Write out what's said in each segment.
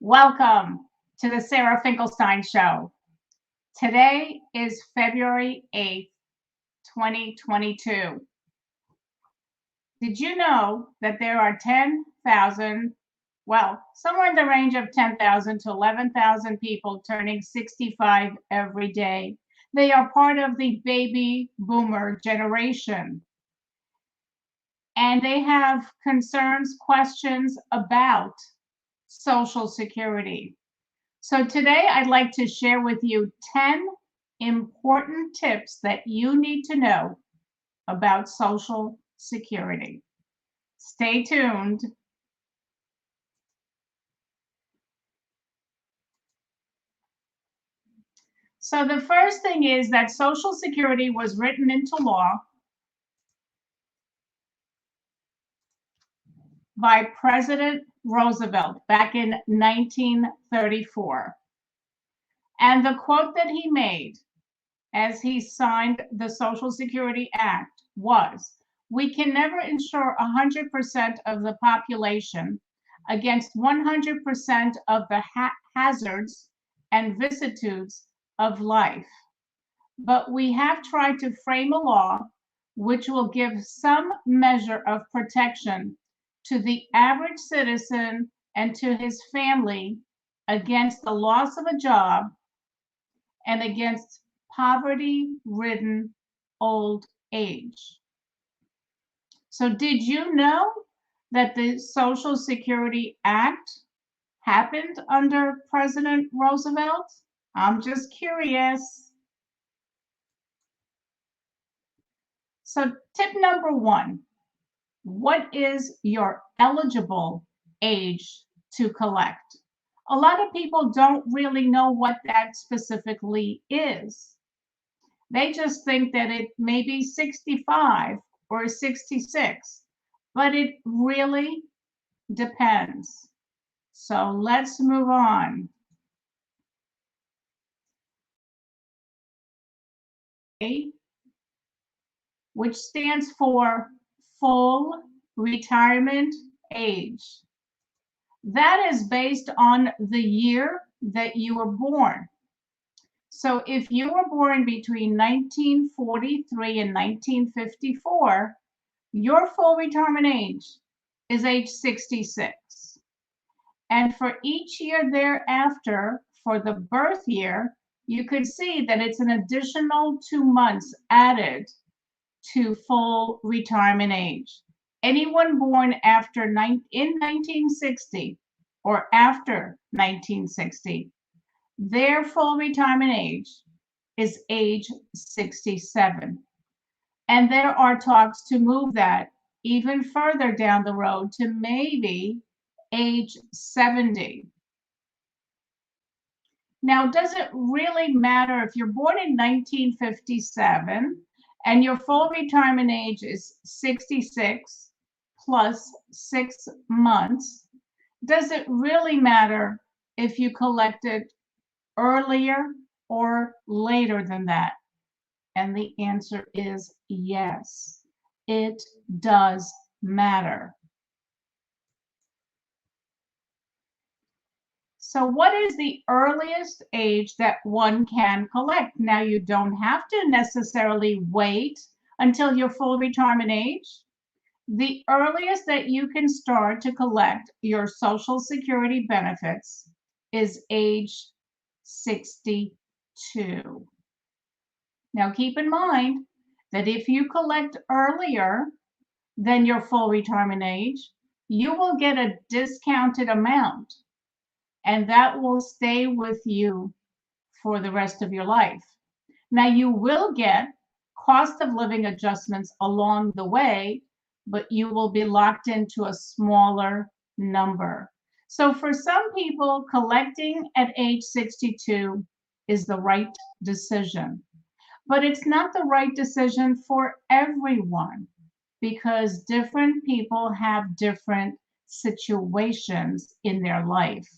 Welcome to the Sarah Finkelstein Show. Today is February 8th, 2022. Did you know that there are 10,000, somewhere in the range of 10,000 to 11,000 people turning 65 every day? They are part of the baby boomer generation. And they have concerns, questions about Social Security. So today I'd like to share with you 10 important tips that you need to know about Social Security. Stay tuned. So the first thing is that Social Security was written into law by President Roosevelt back in 1934. And the quote that he made as he signed the Social Security Act was, "We can never insure 100% of the population against 100% of the hazards and vicissitudes of life, but we have tried to frame a law which will give some measure of protection to the average citizen and to his family against the loss of a job and against poverty-ridden old age." So did you know that the Social Security Act happened under President Roosevelt? I'm just curious. So tip number one, what is your eligible age to collect? A lot of people don't really know what that specifically is. They just think that it may be 65 or 66, but it really depends. So let's move on. Which stands for full retirement age. That is based on the year that you were born. So if you were born between 1943 and 1954, your full retirement age is age 66. And for each year thereafter, for the birth year, you could see that it's an additional 2 months added to full retirement age. Anyone born after in 1960 or after 1960, their full retirement age is age 67. And there are talks to move that even further down the road to maybe age 70. Now, does it really matter if you're born in 1957 and your full retirement age is 66 plus 6 months? Does it really matter if you collected earlier or later than that? And the answer is yes, it does matter. So what is the earliest age that one can collect? Now, you don't have to necessarily wait until your full retirement age. The earliest that you can start to collect your Social Security benefits is age 62. Now, keep in mind that if you collect earlier than your full retirement age, you will get a discounted amount, and that will stay with you for the rest of your life. Now, you will get cost of living adjustments along the way, but you will be locked into a smaller number. So for some people, collecting at age 62 is the right decision. But it's not the right decision for everyone because different people have different situations in their life.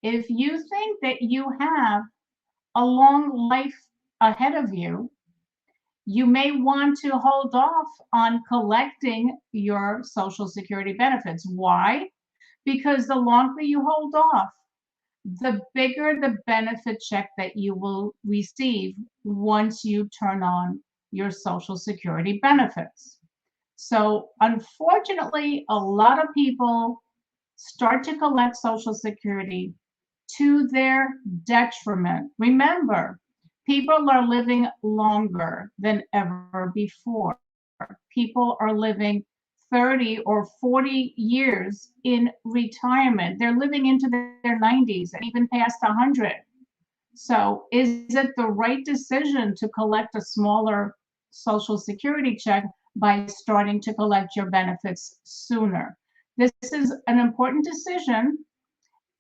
If you think that you have a long life ahead of you, you may want to hold off on collecting your Social Security benefits. Why? Because the longer you hold off, the bigger the benefit check that you will receive once you turn on your Social Security benefits. So, unfortunately, a lot of people start to collect Social Security to their detriment. Remember, people are living longer than ever before. People are living 30 or 40 years in retirement. They're living into their 90s and even past 100. So, is it the right decision to collect a smaller Social Security check by starting to collect your benefits sooner? This is an important decision,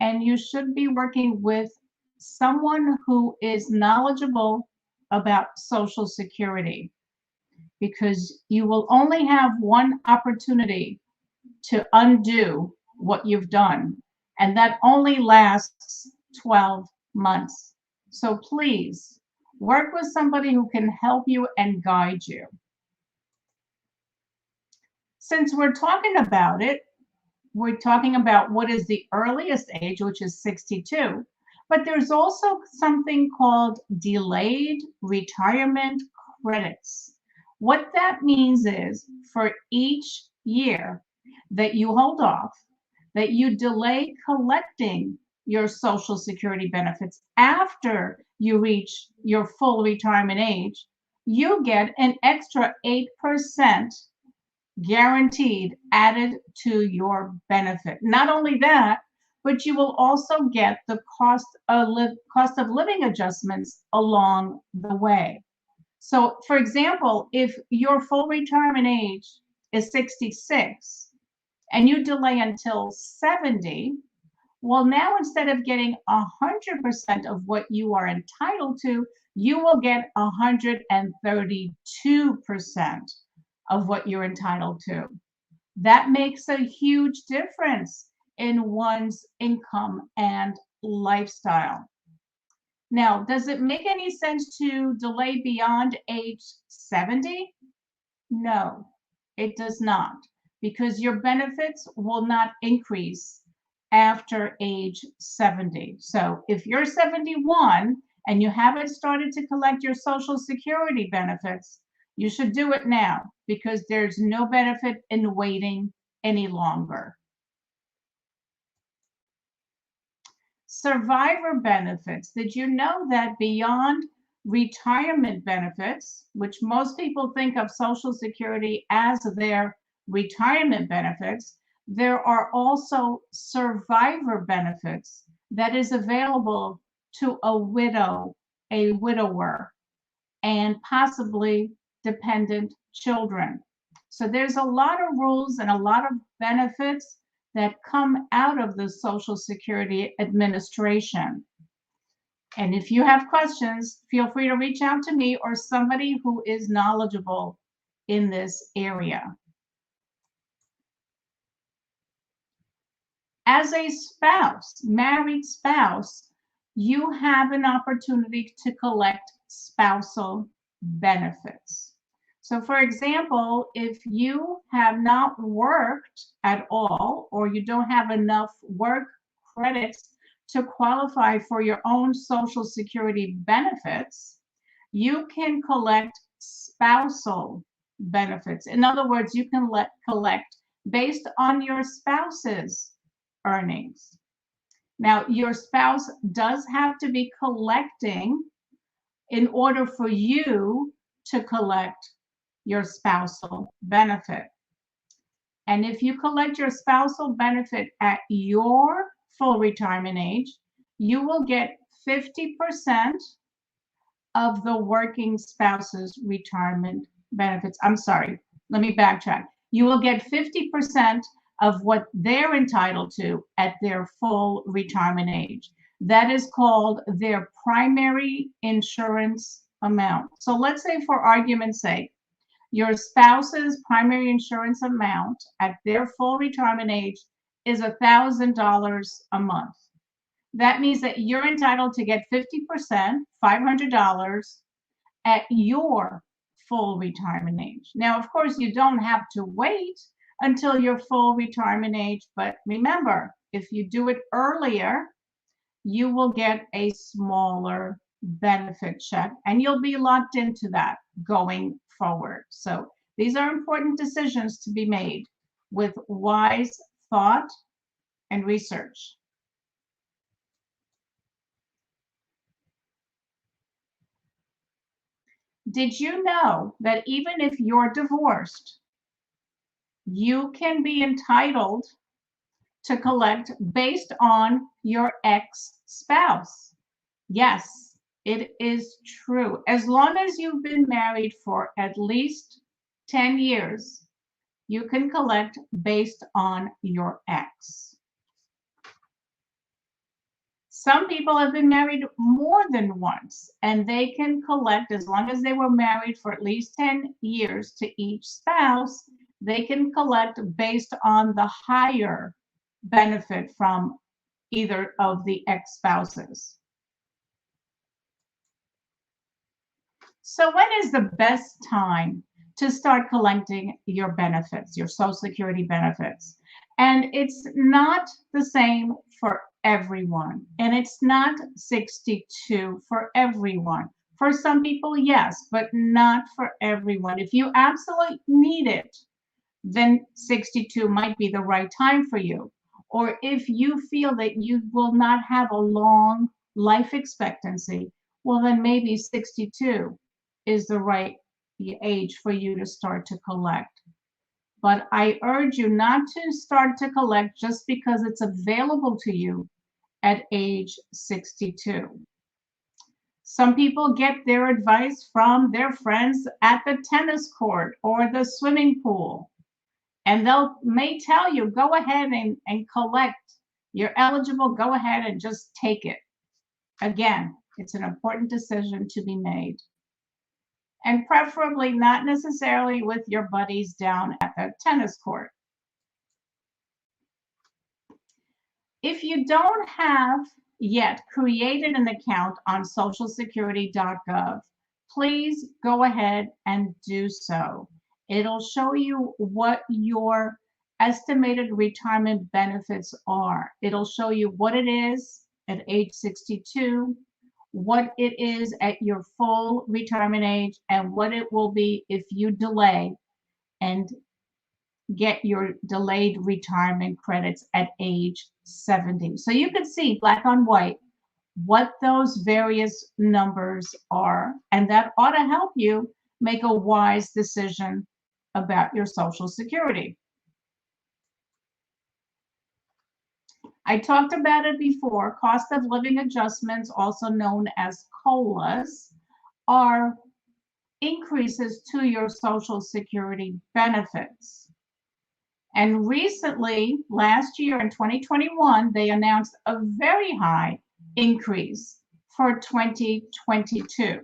and you should be working with someone who is knowledgeable about Social Security, because you will only have one opportunity to undo what you've done, and that only lasts 12 months. So please work with somebody who can help you and guide you. Since we're talking about it, we're talking about what is the earliest age, which is 62, but there's also something called delayed retirement credits. What that means is for each year that you hold off, that you delay collecting your Social Security benefits after you reach your full retirement age, you get an extra 8% guaranteed added to your benefit. Not only that, but you will also get the cost of living adjustments along the way. So, for example, if your full retirement age is 66 and you delay until 70, well, now instead of getting 100% of what you are entitled to, you will get 132% of what you're entitled to. That makes a huge difference in one's income and lifestyle. Now, does it make any sense to delay beyond age 70? No, it does not, because your benefits will not increase after age 70. So if you're 71 and you haven't started to collect your Social Security benefits, you should do it now, because there's no benefit in waiting any longer. Survivor benefits. Did you know that beyond retirement benefits, which most people think of Social Security as their retirement benefits, there are also survivor benefits that is available to a widow, a widower, and possibly dependent children. So there's a lot of rules and a lot of benefits that come out of the Social Security Administration. And if you have questions, feel free to reach out to me or somebody who is knowledgeable in this area. As a spouse, married spouse, you have an opportunity to collect spousal benefits. So, for example, if you have not worked at all, or you don't have enough work credits to qualify for your own Social Security benefits, you can collect spousal benefits. In other words, you can collect based on your spouse's earnings. Now, your spouse does have to be collecting in order for you to collect your spousal benefit. And if you collect your spousal benefit at your full retirement age, you will get 50% of the working spouse's retirement benefits. I'm sorry, let me backtrack. You will get 50% of what they're entitled to at their full retirement age. That is called their primary insurance amount. So let's say, for argument's sake, your spouse's primary insurance amount at their full retirement age is $1,000 a month. That means that you're entitled to get 50%, $500, at your full retirement age. Now, of course, you don't have to wait until your full retirement age, but remember, if you do it earlier, you will get a smaller benefit check, and you'll be locked into that going forward. So these are important decisions to be made with wise thought and research. Did you know that even if you're divorced, you can be entitled to collect based on your ex-spouse? Yes, it is true. As long as you've been married for at least 10 years, you can collect based on your ex. Some people have been married more than once, and they can collect, as long as they were married for at least 10 years to each spouse, they can collect based on the higher benefit from either of the ex-spouses. So when is the best time to start collecting your benefits, your Social Security benefits? And it's not the same for everyone. And it's not 62 for everyone. For some people, yes, but not for everyone. If you absolutely need it, then 62 might be the right time for you. Or if you feel that you will not have a long life expectancy, well, then maybe 62 is the right age for you to start to collect. But I urge you not to start to collect just because it's available to you at age 62. Some people get their advice from their friends at the tennis court or the swimming pool. And may tell you, go ahead and collect. You're eligible, go ahead and just take it. Again, it's an important decision to be made. And preferably not necessarily with your buddies down at the tennis court. If you don't have yet created an account on socialsecurity.gov, please go ahead and do so. It'll show you what your estimated retirement benefits are. It'll show you what it is at age 62, what it is at your full retirement age, and what it will be if you delay and get your delayed retirement credits at age 70. So you can see black on white what those various numbers are, and that ought to help you make a wise decision about your Social Security. I talked about it before. Cost of living adjustments, also known as COLAs, are increases to your Social Security benefits. And recently, last year in 2021, they announced a very high increase for 2022.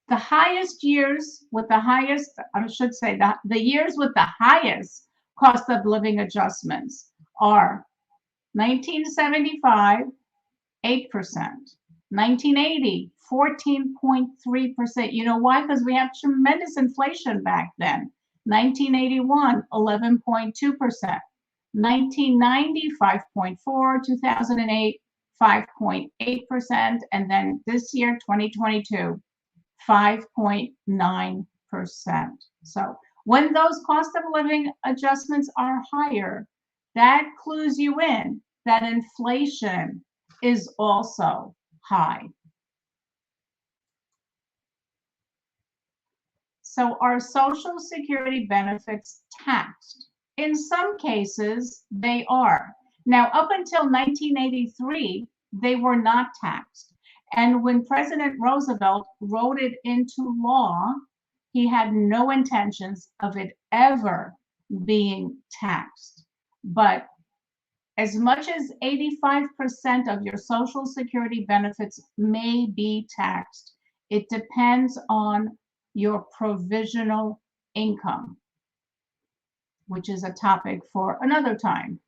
The highest years with the highest, I should say that the years with the highest cost of living adjustments are 1975, 8%, 1980, 14.3%. You know why? Because we have tremendous inflation back then. 1981, 11.2%, 1990, 5.4%, 2008, 5.8%, and then this year, 2022, 5.9%. So when those cost of living adjustments are higher, that clues you in that inflation is also high. So are Social Security benefits taxed? In some cases, they are. Now, up until 1983, they were not taxed. And when President Roosevelt wrote it into law, he had no intentions of it ever being taxed. But as much as 85% of your Social Security benefits may be taxed, it depends on your provisional income, which is a topic for another time.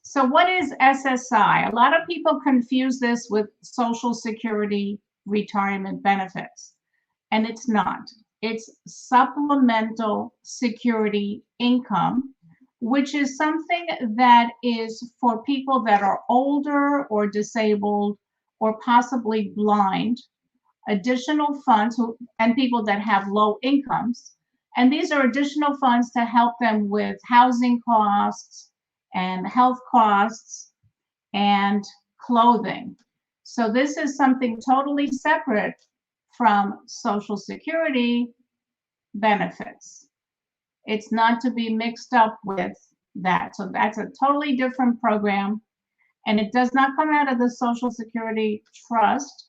So what is SSI? A lot of people confuse this with Social Security retirement benefits, and it's not. It's supplemental security income, which is something that is for people that are older or disabled or possibly blind, additional funds and people that have low incomes. And these are additional funds to help them with housing costs and health costs and clothing. So this is something totally separate from Social Security benefits. It's not to be mixed up with that. So that's a totally different program. And it does not come out of the Social Security Trust.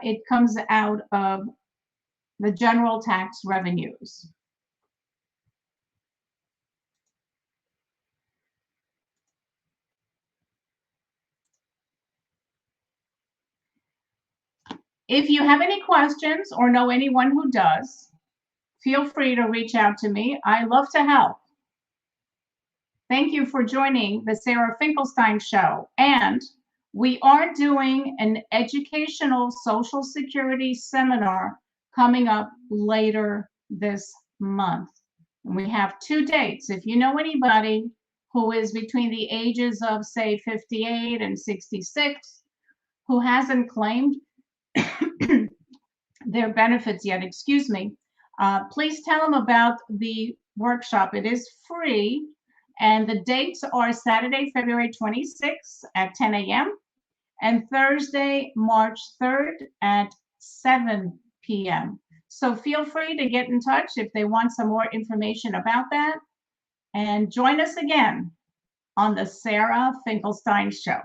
It comes out of the general tax revenues. If you have any questions or know anyone who does, feel free to reach out to me. I love to help. Thank you for joining the Sarah Finkelstein Show. And we are doing an educational Social Security seminar coming up later this month. And we have 2 dates. If you know anybody who is between the ages of, say, 58 and 66, who hasn't claimed their benefits yet, please tell them about the workshop. It is free, and the dates are Saturday, February 26th at 10 a.m. and Thursday, March 3rd at 7 p.m. So feel free to get in touch if they want some more information about that. And join us again on the Sarah Finkelstein Show.